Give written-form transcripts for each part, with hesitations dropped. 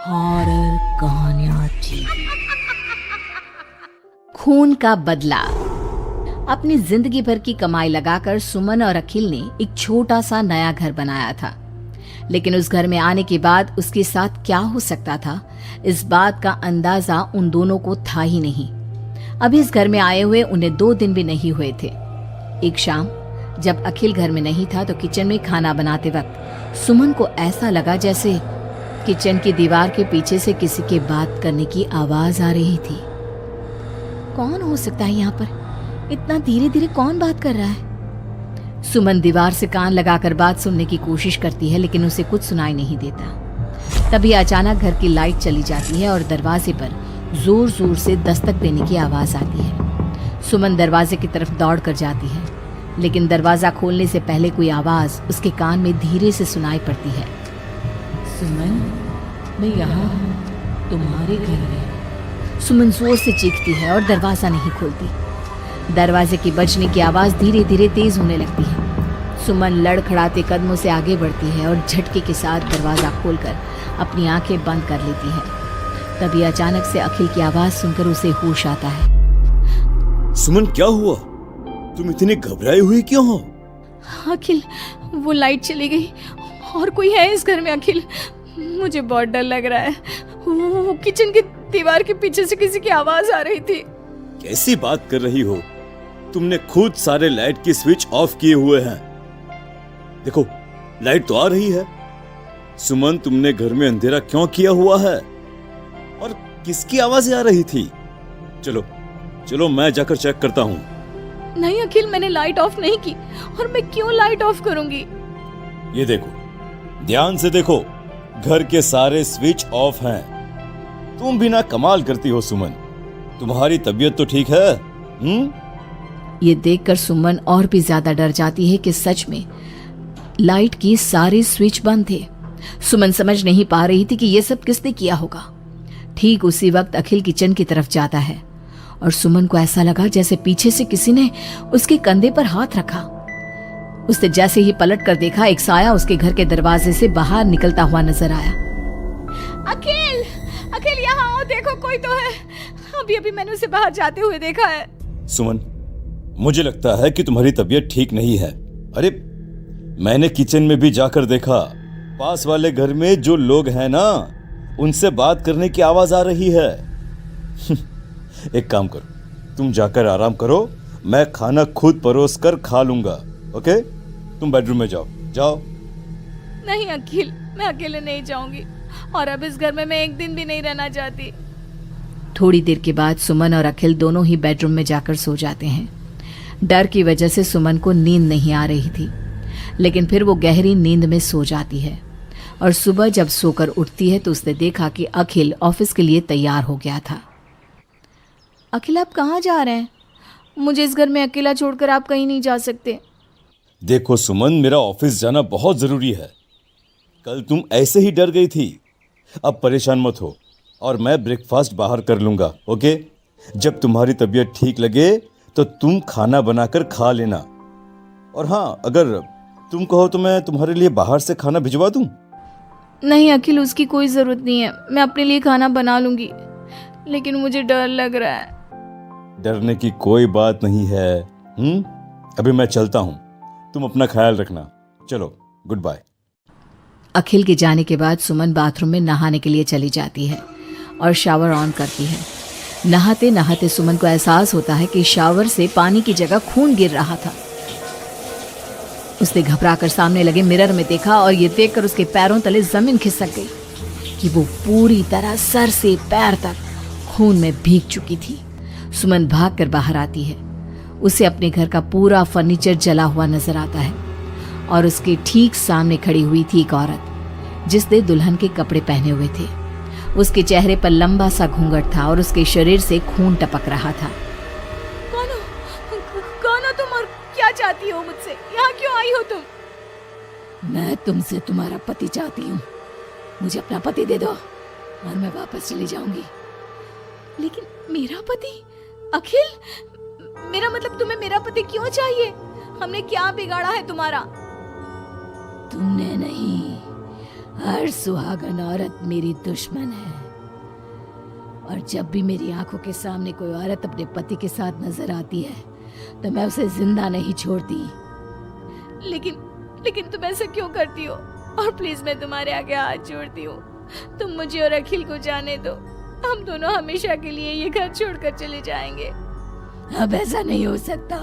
Horror कहानियां थी। खून का बदला। अपनी जिंदगी भर की कमाई लगाकर सुमन और अखिल ने एक छोटा सा नया घर बनाया था, लेकिन उस घर में आने के बाद उसके साथ क्या हो सकता था, इस बात का अंदाजा उन दोनों को था ही नहीं। अभी इस घर में आए हुए उन्हें 2 दिन भी नहीं हुए थे। एक शाम जब अखिल घर में नहीं था तो किचन में खाना बनाते वक्त सुमन को ऐसा लगा जैसे किचन की दीवार के पीछे से किसी के बात करने की आवाज आ रही थी। कौन हो सकता है यहाँ पर? इतना धीरे धीरे कौन बात कर रहा है? सुमन दीवार से कान लगाकर बात सुनने की कोशिश करती है, लेकिन उसे कुछ सुनाई नहीं देता। तभी अचानक घर की लाइट चली जाती है और दरवाजे पर जोर जोर से दस्तक देने की आवाज आती है। सुमन दरवाजे की तरफ दौड़ कर जाती है, लेकिन दरवाजा खोलने से पहले कोई आवाज उसके कान में धीरे से सुनाई पड़ती है। सुमन, मैं यहाँ हूँ, तुम्हारे घर में। सुमन जोर से चीखती है और दरवाजा नहीं खोलती। दरवाजे की बजने की आवाज धीरे धीरे तेज होने लगती है। सुमन लड़खड़ाते कदमों से आगे बढ़ती है और झटके के साथ दरवाजा खोलकर अपनी आंखें बंद कर लेती है। तभी अचानक से अखिल की आवाज सुनकर उसे होश आता है। सुमन, क्या हुआ? तुम इतनी घबराई हुई क्यों हो? अखिल, वो लाइट चली गई और कोई है इस घर में। अखिल, मुझे बहुत डर लग रहा है। वो किचन की दीवार के पीछे से किसी की आवाज आ रही थी। कैसी बात कर रही हो? तुमने खुद सारे लाइट की स्विच ऑफ किए हुए हैं। देखो, लाइट तो आ रही है। सुमन, तुमने घर में अंधेरा क्यों किया हुआ है? और किसकी आवाजें आ रही थी? चलो चलो, मैं जाकर चेक करता हूँ। नहीं अखिल, मैंने लाइट ऑफ नहीं की। और मैं क्यों लाइट ऑफ करूंगी? ये देखो, ध्यान से देखो, घर के सारे स्विच ऑफ हैं। तुम भी ना कमाल करती हो सुमन। तुम्हारी तबीयत तो ठीक है? ये देखकर सुमन और भी ज्यादा डर जाती है कि सच में लाइट की सारे स्विच बंद थे। सुमन समझ नहीं पा रही थी कि ये सब किसने किया होगा। ठीक उसी वक्त अखिल किचन की तरफ जाता है और सुमन को ऐसा लगा जैसे पीछे से किसी ने उसके कंधे पर हाथ रखा। उसने जैसे ही पलट कर देखा, एक साया उसके घर के दरवाजे से बाहर निकलता हुआ नजर आया। अखिल, अखिल यहाँ आओ, देखो कोई तो है। अभी अभी मैंने उसे बाहर जाते हुए देखा है। सुमन, मुझे लगता है कि तुम्हारी तबीयत ठीक नहीं है। अरे, मैंने किचन में भी जाकर देखा। पास वाले घर में जो लोग हैं ना, उनसे बात करने की आवाज आ रही है। एक काम करो, तुम जाकर आराम करो, मैं खाना खुद परोस कर खा लूंगा। ओके? तुम बेडरूम में जाओ। जाओ। नहीं अखिल, मैं अकेले नहीं जाऊंगी और अब इस घर में मैं एक दिन भी नहीं रहना चाहती। थोड़ी देर के बाद सुमन और अखिल दोनों ही बेडरूम में जाकर सो जाते हैं। डर की वजह से सुमन को नींद नहीं आ रही थी, लेकिन फिर वो गहरी नींद में सो जाती है और सुबह जब सोकर उठती है तो उसने देखा कि अखिल ऑफिस के लिए तैयार हो गया था। अखिल, आप कहाँ जा रहे हैं? मुझे इस घर में अकेला छोड़कर आप कहीं नहीं जा सकते। देखो सुमन, मेरा ऑफिस जाना बहुत जरूरी है। कल तुम ऐसे ही डर गई थी। अब परेशान मत हो और मैं ब्रेकफास्ट बाहर कर लूंगा। ओके? जब तुम्हारी तबीयत ठीक लगे तो तुम खाना बनाकर खा लेना। और हाँ, अगर तुम कहो तो मैं तुम्हारे लिए बाहर से खाना भिजवा दूं। नहीं अखिल, उसकी कोई जरूरत नहीं है। मैं अपने लिए खाना बना लूंगी, लेकिन मुझे डर लग रहा है। डरने की कोई बात नहीं है। अभी मैं चलता हूँ, तुम अपना ख्याल रखना। चलो, गुड बाय। अखिल के जाने के बाद सुमन बाथरूम में नहाने के लिए चली जाती है और शावर ऑन करती है। नहाते नहाते सुमन को एहसास होता है कि शावर से पानी की जगह खून गिर रहा था। उसने घबराकर सामने लगे मिरर में देखा और ये देखकर उसके पैरों तले जमीन खिसक गई कि वो पूरी तरह सर से पैर तक खून में भीग चुकी थी। सुमन भागकर बाहर आती है। उसे अपने घर का पूरा फर्नीचर जला हुआ नजर आता है और उसके ठीक सामने खड़ी हुई थी एक औरत जिसने दुल्हन के कपड़े पहने हुए थे। उसके चेहरे पर लंबा सा घूंघट था और उसके शरीर से खून टपक रहा था। कौन हो तुम और क्या चाहती हो मुझसे? यहाँ क्यों आई हो तुम? मैं तुमसे तुम्हारा पति चाहती हूँ। मुझे अपना पति दे दो और मैं वापस चली जाऊंगी। लेकिन मेरा पति? अखिल, मेरा मतलब तुम्हें मेरा पति क्यों चाहिए? हमने क्या बिगाड़ा है तुम्हारा? तुमने नहीं, हर सुहागन औरत मेरी दुश्मन है, और जब भी मेरी आंखों के सामने कोई औरत अपने पति के साथ नजर आती है तो मैं उसे जिंदा नहीं छोड़ती। लेकिन तुम ऐसा क्यों करती हो? और प्लीज मैं तुम्हारे आगे हाथ जोड़ती हूँ, तुम मुझे और अखिल को जाने दो। हम दोनों हमेशा के लिए ये घर छोड़कर चले जाएंगे। अब ऐसा नहीं हो सकता।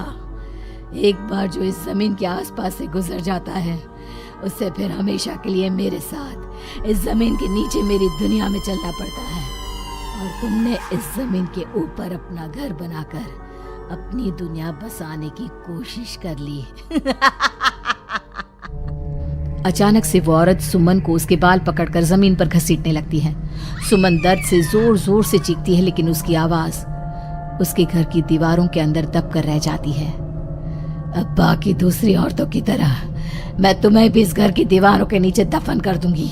एक बार जो इस जमीन के आसपास से गुजर जाता है उससे फिर हमेशा के लिए मेरे साथ इस जमीन के नीचे मेरी दुनिया में चलना पड़ता है। और तुमने इस जमीन के ऊपर अपना घर बनाकर अपनी दुनिया बसाने की कोशिश कर ली। अचानक से वो औरत सुमन को उसके बाल पकड़कर जमीन पर घसीटने लगती है। सुमन दर्द से जोर जोर से चीखती है, लेकिन उसकी आवाज उसके घर की दीवारों के अंदर दब कर रह जाती है। अब बाकी दूसरी औरतों की तरह मैं तुम्हें भी इस घर की दीवारों के नीचे दफन कर दूंगी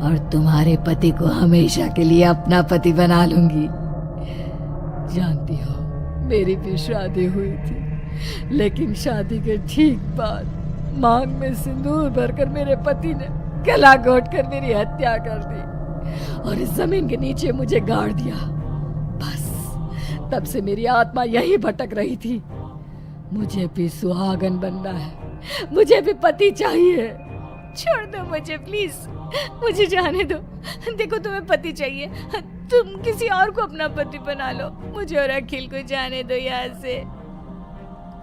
और तुम्हारे पति को हमेशा के लिए अपना पति बना लूंगी। जानती हो, मेरी भी शादी हुई थी, लेकिन शादी के ठीक बाद मांग में सिंदूर भरकर मेरे पति ने गला घोट कर मेरी हत्या कर दी और इस जमीन के नीचे मुझे गाड़ दिया। बस तब से मेरी आत्मा यही भटक रही थी। मुझे भी सुहागन बनना है, मुझे भी पति चाहिए। छोड़ दो मुझे प्लीज, मुझे जाने दो। देखो तुम्हें पति चाहिए, तुम किसी और को अपना पति बना लो। मुझे और अखिल को जाने दो यहाँ से।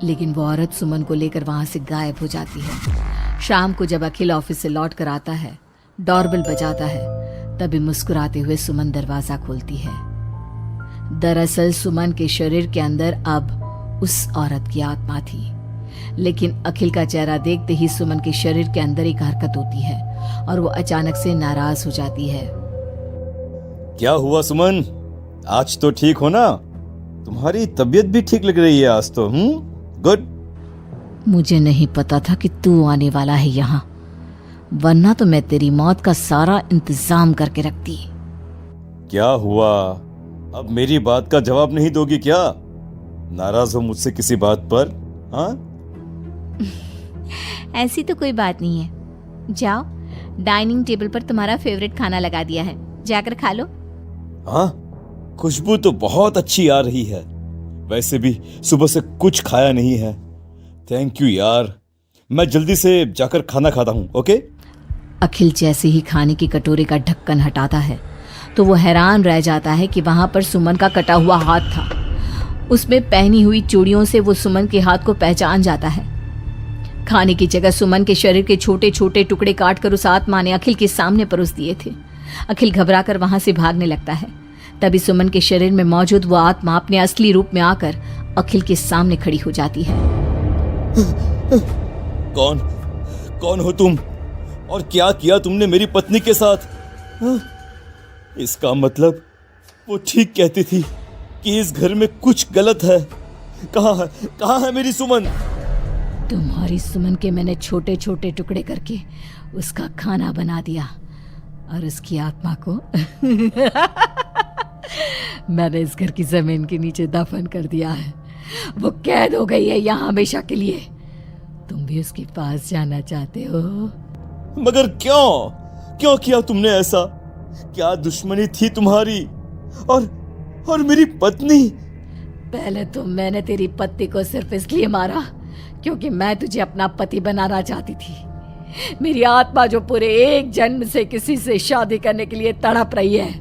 लेकिन वो औरत सुमन को लेकर वहां से गायब हो जाती है। शाम को जब अखिल ऑफिस से लौट कर आता है, डोरबेल बजाता है, तभी मुस्कुराते हुए सुमन दरवाजा खोलती है। दरअसल सुमन के शरीर के अंदर अब उस औरत की आत्मा थी, लेकिन अखिल का चेहरा देखते ही सुमन के शरीर के अंदर एक हरकत होती है और वो अचानक से नाराज हो जाती है। क्या हुआ सुमन? आज तो ठीक हो ना? तुम्हारी तबीयत भी ठीक लग रही है आज तो। गुड। मुझे नहीं पता था कि तू आने वाला है यहाँ, वरना तो मैं तेरी मौत का सारा इंतजाम करके रखती। क्या हुआ? अब मेरी बात का जवाब नहीं दोगी क्या? नाराज हो मुझसे किसी बात पर? हाँ? ऐसी तो कोई बात नहीं है। जाओ, डाइनिंग टेबल पर तुम्हारा फेवरेट खाना लगा दिया है, जाकर खा लो। हाँ, खुशबू तो बहुत अच्छी आ रही है। वैसे भी सुबह से कुछ खाया नहीं है। थैंक यू यार, मैं जल्दी से जाकर खाना खाता हूँ। ओके? अखिल जैसे ही खाने की कटोरे का ढक्कन हटाता है तो वो हैरान रह जाता है कि वहां पर सुमन का कटा हुआ हाथ था। उसमें पहनी हुई चूड़ियों से वो सुमन के हाथ को पहचान जाता है। खाने की जगह सुमन के शरीर के छोटे छोटे टुकड़े काटकर उस आत्मा ने अखिल के सामने परोस दिए थे। अखिल घबराकर वहां से भागने लगता है। तभी सुमन के शरीर में मौजूद वो आत्मा अपने असली रूप में आकर अखिल के सामने खड़ी हो जाती है। कौन हो तुम? और क्या किया तुमने मेरी पत्नी के साथ? इसका मतलब वो ठीक कहती थी कि इस घर में कुछ गलत है। कहाँ है मेरी सुमन? तुम्हारी सुमन के मैंने छोटे छोटे टुकड़े करके उसका खाना बना दिया और उसकी आत्मा को मैंने इस घर की जमीन के नीचे दफन कर दिया है। वो कैद हो गई है यहाँ हमेशा के लिए। तुम भी उसके पास जाना चाहते हो? मगर क्यों किया तुमने ऐसा? क्या दुश्मनी थी तुम्हारी और मेरी पत्नी? पहले तो मैंने तेरी पत्नी को सिर्फ इसलिए मारा क्योंकि मैं तुझे अपना पति बनाना चाहती थी। मेरी आत्मा जो पूरे एक जन्म से किसी से शादी करने के लिए तड़प रही है,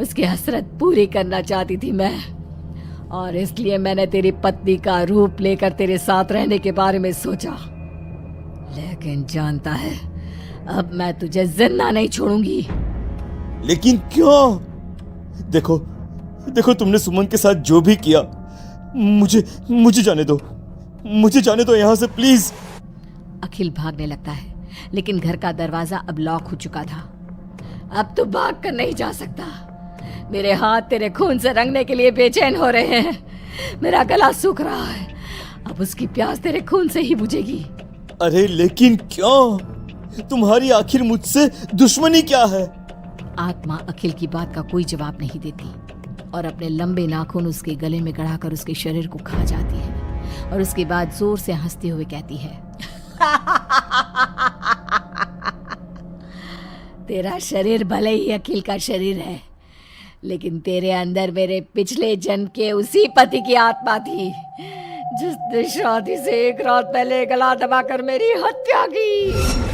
उसकी हसरत पूरी करना चाहती थी मैं। और इसलिए मैंने तेरी पत्नी का रूप लेकर तेरे साथ रहने के बारे में सोचा। लेकिन जानता है, अब मैं तुझे जिंदा नहीं छोड़ूंगी। लेकिन क्यों? देखो तुमने सुमन के साथ जो भी किया, मुझे जाने दो यहाँ से प्लीज। अखिल भागने लगता है, लेकिन घर का दरवाजा अब लॉक हो चुका था। अब तो भाग कर नहीं जा सकता। मेरे हाथ तेरे खून से रंगने के लिए बेचैन हो रहे हैं। मेरा गला सूख रहा है, अब उसकी प्यास तेरे खून से ही बुझेगी। अरे लेकिन क्यों? तुम्हारी आखिर मुझसे दुश्मनी क्या है? आत्मा अखिल की बात का कोई जवाब नहीं देती और अपने लंबे नाखून उसके गले में गड़ाकर उसके शरीर को खा जाती है और उसके बाद जोर से हंसते हुए कहती है, तेरा शरीर भले ही अखिल का शरीर है, लेकिन तेरे अंदर मेरे पिछले जन्म के उसी पति की आत्मा थी जिसने शादी से एक रात पहले गला दबाकर मेरी हत्या की।